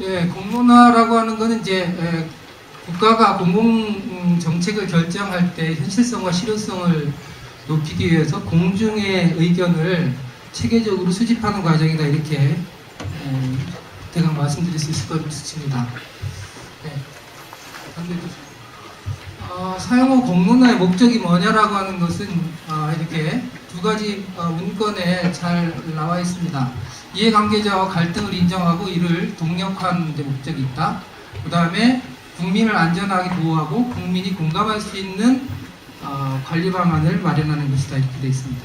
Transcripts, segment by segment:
예, 공론화라고 하는 것은 이제 국가가 공공 정책을 결정할 때 현실성과 실효성을 높이기 위해서 공중의 의견을 체계적으로 수집하는 과정이다, 이렇게 대강 말씀드릴 수 있을 것 같습니다. 네. 사용 후 공론화의 목적이 뭐냐라고 하는 것은 이렇게 두 가지 문건에 잘 나와 있습니다. 이해관계자와 갈등을 인정하고 이를 동력화하는 데 목적이 있다. 그 다음에 국민을 안전하게 보호하고 국민이 공감할 수 있는 관리 방안을 마련하는 것이다, 이렇게 되어 있습니다.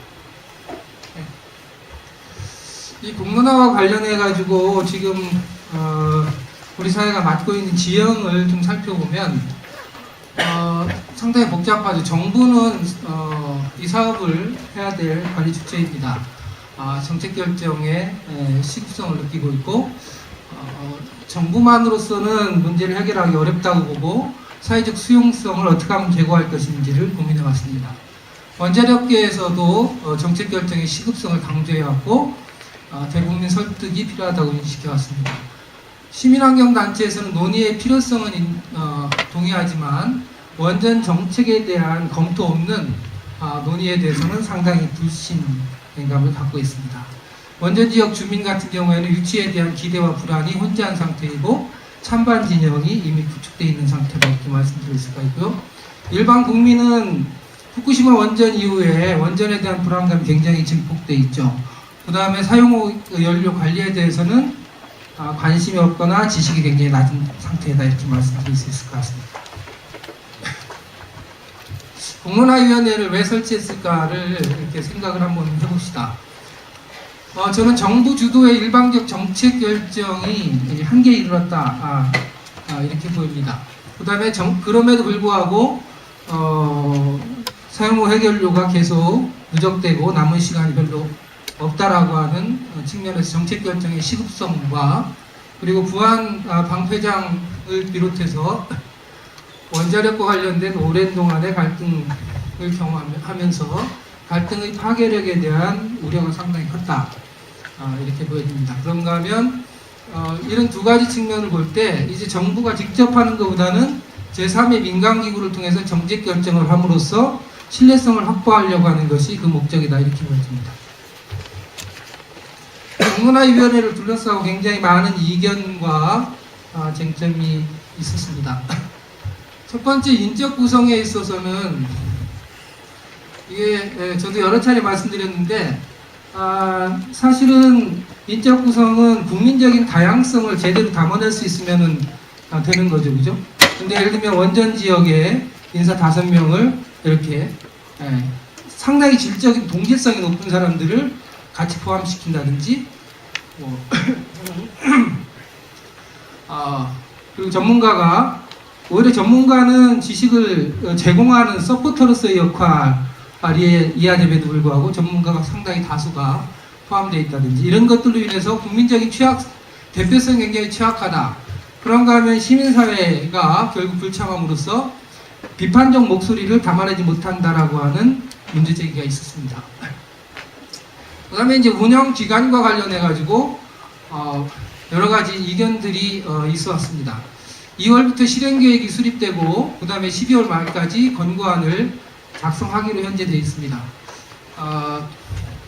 이 공론화와 관련해 가지고 지금 우리 사회가 맡고 있는 지형을 좀 살펴보면 상당히 복잡하죠. 정부는 이 사업을 해야 될 관리 주체입니다. 정책 결정의 시급성을 느끼고 있고 정부만으로서는 문제를 해결하기 어렵다고 보고 사회적 수용성을 어떻게 하면 제고할 것인지를 고민해 왔습니다. 원자력계에서도 정책 결정의 시급성을 강조해왔고 대국민 설득이 필요하다고 인식해 왔습니다. 시민환경단체에서는 논의의 필요성은 동의하지만 원전 정책에 대한 검토 없는 논의에 대해서는 상당히 불신감을 갖고 있습니다. 원전 지역 주민 같은 경우에는 유치에 대한 기대와 불안이 혼재한 상태이고 찬반 진영이 이미 구축되어 있는 상태다, 이렇게 말씀드릴 수가 있고요. 일반 국민은 후쿠시마 원전 이후에 원전에 대한 불안감이 굉장히 증폭되어 있죠. 그 다음에 사용 후 연료 관리에 대해서는 관심이 없거나 지식이 굉장히 낮은 상태다, 이렇게 말씀드릴 수 있을 것 같습니다. 공론화위원회를 왜 설치했을까를 이렇게 생각을 한번 해봅시다. 저는 정부 주도의 일방적 정책 결정이 한계에 이르렀다, 이렇게 보입니다. 그 다음에 그럼에도 불구하고 사용 후 해결료가 계속 누적되고 남은 시간이 별로 없다라고 하는 측면에서 정책 결정의 시급성과 그리고 부안 방패장을 비롯해서 원자력과 관련된 오랜 동안의 갈등을 경험하면서 갈등의 파괴력에 대한 우려가 상당히 컸다, 이렇게 보여집니다. 그런가 하면 이런 두 가지 측면을 볼 때 이제 정부가 직접 하는 것보다는 제3의 민간기구를 통해서 정책 결정을 함으로써 신뢰성을 확보하려고 하는 것이 그 목적이다, 이렇게 보여집니다. 공론화위원회를 둘러싸고 굉장히 많은 이견과 쟁점이 있었습니다. 첫 번째, 인적 구성에 있어서는 이게 저도 여러 차례 말씀드렸는데 사실은 인적 구성은 국민적인 다양성을 제대로 담아낼 수 있으면 되는 거죠, 그죠? 근데 예를 들면 원전 지역에 인사 5명을 이렇게 상당히 질적인 동질성이 높은 사람들을 같이 포함시킨다든지 그리고 전문가가 오히려 전문가는 지식을 제공하는 서포터로서의 역할이 이하됨에도 불구하고 전문가가 상당히 다수가 포함되어 있다든지 이런 것들로 인해서 국민적인 대표성이 굉장히 취약하다. 그런가 하면 시민사회가 결국 불참함으로써 비판적 목소리를 담아내지 못한다라고 하는 문제제기가 있었습니다. 그 다음에 이제 운영기간과 관련해가지고 여러 가지 이견들이 있어 왔습니다. 2월부터 실행계획이 수립되고 그 다음에 12월 말까지 권고안을 작성하기로 현재 되어 있습니다.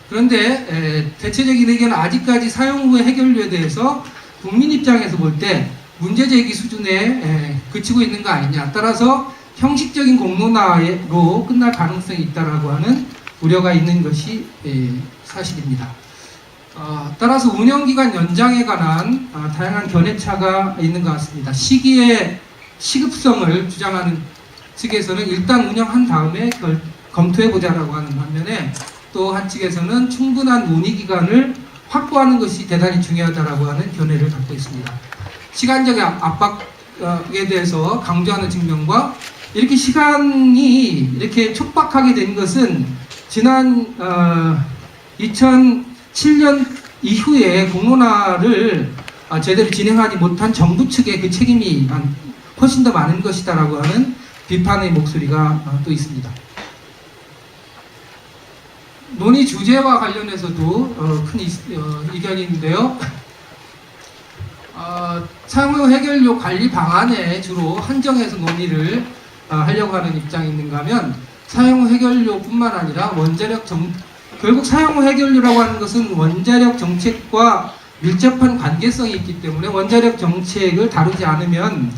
그런데 대체적인 의견은 아직까지 사용 후의 해결료에 대해서 국민 입장에서 볼 때 문제제기 수준에 그치고 있는 거 아니냐, 따라서 형식적인 공론화로 끝날 가능성이 있다라고 하는 우려가 있는 것이 사실입니다. 따라서 운영기간 연장에 관한 다양한 견해차가 있는 것 같습니다. 시기의 시급성을 주장하는 측에서는 일단 운영한 다음에 검토해보자라고 하는 반면에 또 한 측에서는 충분한 논의기간을 확보하는 것이 대단히 중요하다라고 하는 견해를 갖고 있습니다. 시간적 압박에 대해서 강조하는 측면과 이렇게 시간이 이렇게 촉박하게 된 것은 지난 2007년 이후에 공론화를 제대로 진행하지 못한 정부 측의 그 책임이 훨씬 더 많은 것이다라고 하는 비판의 목소리가 또 있습니다. 논의 주제와 관련해서도 큰 이견이 있는데요. 사용후 해결료 관리 방안에 주로 한정해서 논의를 하려고 하는 입장이 있는가 하면 사용후 해결료뿐만 아니라 결국 사용후 해결료라고 하는 것은 원자력 정책과 밀접한 관계성이 있기 때문에 원자력 정책을 다루지 않으면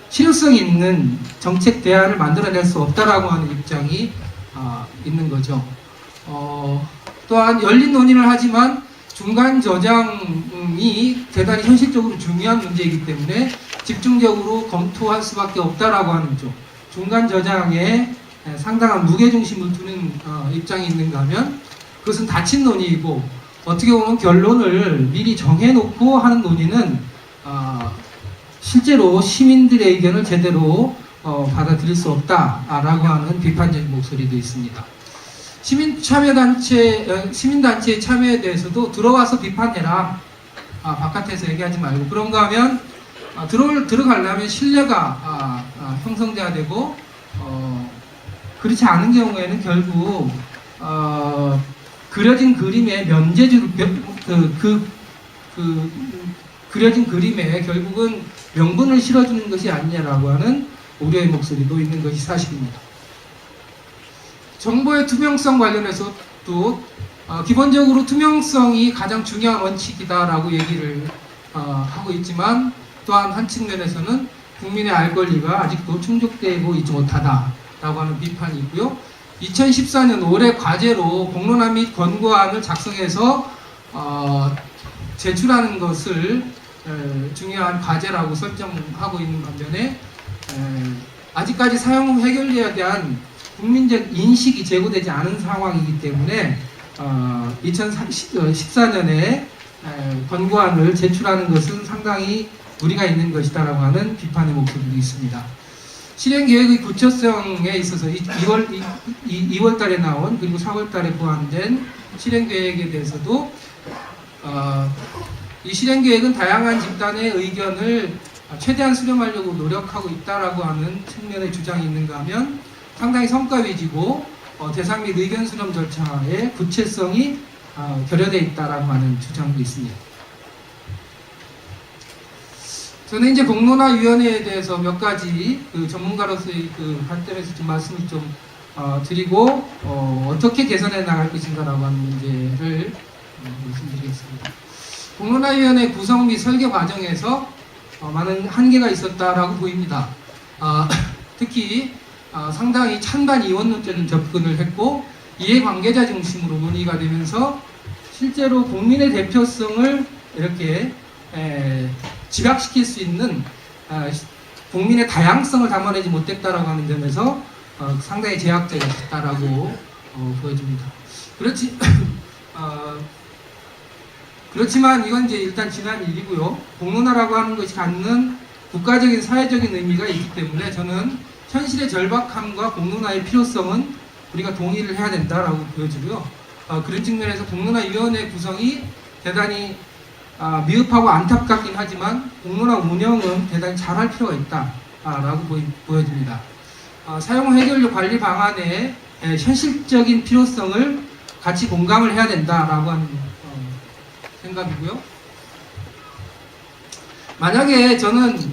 실효성 있는 정책 대안을 만들어낼 수 없다라고 하는 입장이 있는 거죠. 또한 열린 논의를 하지만 중간 저장이 대단히 현실적으로 중요한 문제이기 때문에 집중적으로 검토할 수밖에 없다라고 하는 쪽. 중간 저장에 상당한 무게중심을 두는 입장이 있는가 하면 그것은 닫힌 논의이고 어떻게 보면 결론을 미리 정해놓고 하는 논의는 실제로 시민들의 의견을 제대로 받아들일 수 없다라고 하는 비판적인 목소리도 있습니다. 시민단체의 참여에 대해서도 들어와서 비판해라. 바깥에서 얘기하지 말고. 그런가 하면 들어가려면 신뢰가 형성돼야 되고 그렇지 않은 경우에는 결국 그려진 그림의 그려진 그림에 결국은 명분을 실어주는 것이 아니냐라고 하는 우려의 목소리도 있는 것이 사실입니다. 정보의 투명성 관련해서도 기본적으로 투명성이 가장 중요한 원칙이다라고 얘기를 하고 있지만 또한 한 측면에서는 국민의 알 권리가 아직도 충족되고 있지 못하다라고 하는 비판이 있고요. 2014년 올해 과제로 공론화 및 권고안을 작성해서 제출하는 것을 중요한 과제라고 설정하고 있는 반면에 아직까지 사용 후 해결료에 대한 국민적 인식이 제고되지 않은 상황이기 때문에 2014년에 권고안을 제출하는 것은 상당히 무리가 있는 것이다라고 하는 비판의 목소리도 있습니다. 실행계획의 구체성에 있어서 2월 달에 나온 그리고 4월 달에 보완된 실행계획에 대해서도 이 실행계획은 다양한 집단의 의견을 최대한 수렴하려고 노력하고 있다라고 하는 측면의 주장이 있는가 하면 상당히 성과 위주고 대상 및 의견 수렴 절차의 구체성이 결여되어 있다라고 하는 주장도 있습니다. 저는 이제 공론화위원회에 대해서 몇 가지 전문가로서의 관점에서 좀 말씀을 좀 드리고 어떻게 개선해 나갈 것인가라고 하는 문제를 말씀드리겠습니다. 공론화위원회 구성 및 설계 과정에서 많은 한계가 있었다라고 보입니다. 특히 상당히 찬반 이원론적인 접근을 했고 이해관계자 중심으로 논의가 되면서 실제로 국민의 대표성을 이렇게 집약시킬 수 있는 국민의 다양성을 담아내지 못했다라고 하는 점에서 상당히 제약적이었다라고 보여집니다. 그렇지만 이건 이제 일단 지난 일이고요. 공론화라고 하는 것이 갖는 국가적인 사회적인 의미가 있기 때문에 저는 현실의 절박함과 공론화의 필요성은 우리가 동의를 해야 된다라고 보여지고요. 그런 측면에서 공론화위원회 구성이 대단히 미흡하고 안타깝긴 하지만 공론화 운영은 대단히 잘할 필요가 있다라고 보여집니다. 사용 해결료 관리 방안의 현실적인 필요성을 같이 공감을 해야 된다라고 하는 생각이고요. 만약에 저는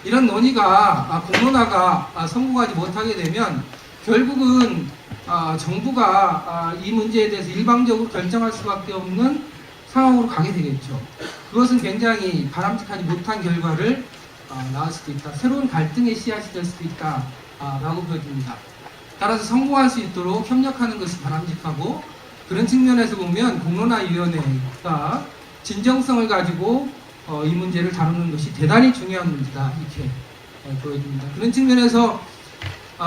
이런 논의가 공론화가 성공하지 못하게 되면 결국은 정부가 이 문제에 대해서 일방적으로 결정할 수밖에 없는 상황으로 가게 되겠죠. 그것은 굉장히 바람직하지 못한 결과를 낳을 수도 있다. 새로운 갈등의 씨앗이 될 수도 있다라고 보여집니다. 따라서 성공할 수 있도록 협력하는 것이 바람직하고 그런 측면에서 보면 공론화위원회가 진정성을 가지고 이 문제를 다루는 것이 대단히 중요한 문제다 이렇게 보여집니다. 그런 측면에서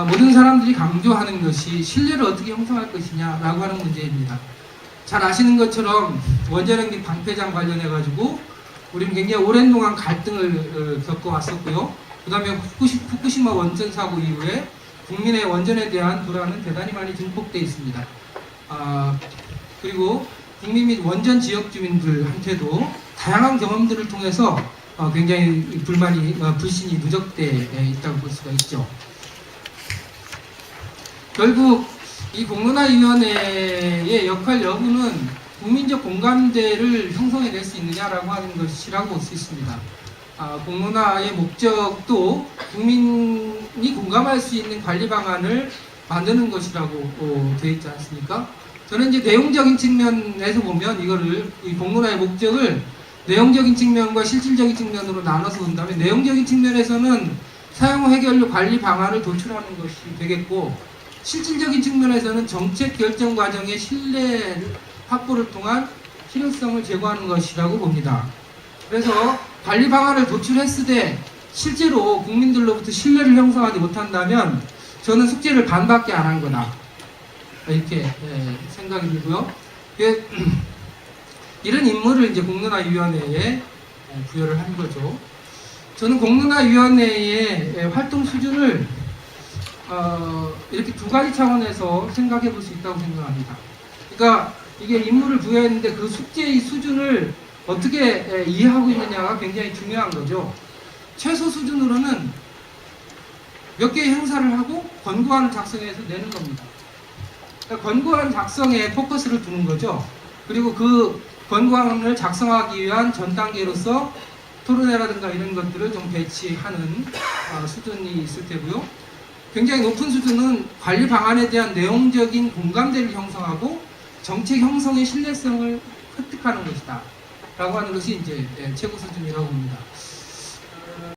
모든 사람들이 강조하는 것이 신뢰를 어떻게 형성할 것이냐라고 하는 문제입니다. 잘 아시는 것처럼 원자력 및 방패장 관련해 가지고 우리는 굉장히 오랜 동안 갈등을 겪어왔었고요. 그 다음에 후쿠시마 원전 사고 이후에 국민의 원전에 대한 불안은 대단히 많이 증폭되어 있습니다. 그리고 국민 및 원전 지역 주민들한테도 다양한 경험들을 통해서 굉장히 불신이 누적되어 있다고 볼 수가 있죠. 결국 이 공론화위원회의 역할 여부는 국민적 공감대를 형성해낼 수 있느냐라고 하는 것이라고 볼 수 있습니다. 공론화의 목적도 국민이 공감할 수 있는 관리 방안을 만드는 것이라고 되어 있지 않습니까? 저는 이제 내용적인 측면에서 보면 이 공론화의 목적을 내용적인 측면과 실질적인 측면으로 나눠서 본다면, 내용적인 측면에서는 사용 후 해결료 관리 방안을 도출하는 것이 되겠고, 실질적인 측면에서는 정책 결정 과정의 신뢰 확보를 통한 실효성을 제고하는 것이라고 봅니다. 그래서 관리 방안을 도출했을 때 실제로 국민들로부터 신뢰를 형성하지 못한다면 저는 숙제를 반밖에 안 한 거다, 이렇게 생각이 들고요. 이런 임무를 이제 공론화위원회에 부여를 한 거죠. 저는 공론화위원회의 활동 수준을 이렇게 두 가지 차원에서 생각해 볼 수 있다고 생각합니다. 그러니까 이게 임무를 부여했는데 그 숙제의 수준을 어떻게 이해하고 있느냐가 굉장히 중요한 거죠. 최소 수준으로는 몇 개의 행사를 하고 권고안을 작성해서 내는 겁니다. 그러니까 권고안 작성에 포커스를 두는 거죠. 그리고 그 권고안을 작성하기 위한 전 단계로서 토론회라든가 이런 것들을 좀 배치하는 수준이 있을 테고요. 굉장히 높은 수준은 관리 방안에 대한 내용적인 공감대를 형성하고 정책 형성의 신뢰성을 획득하는 것이다 라고 하는 것이 이제 최고 수준이라고 봅니다.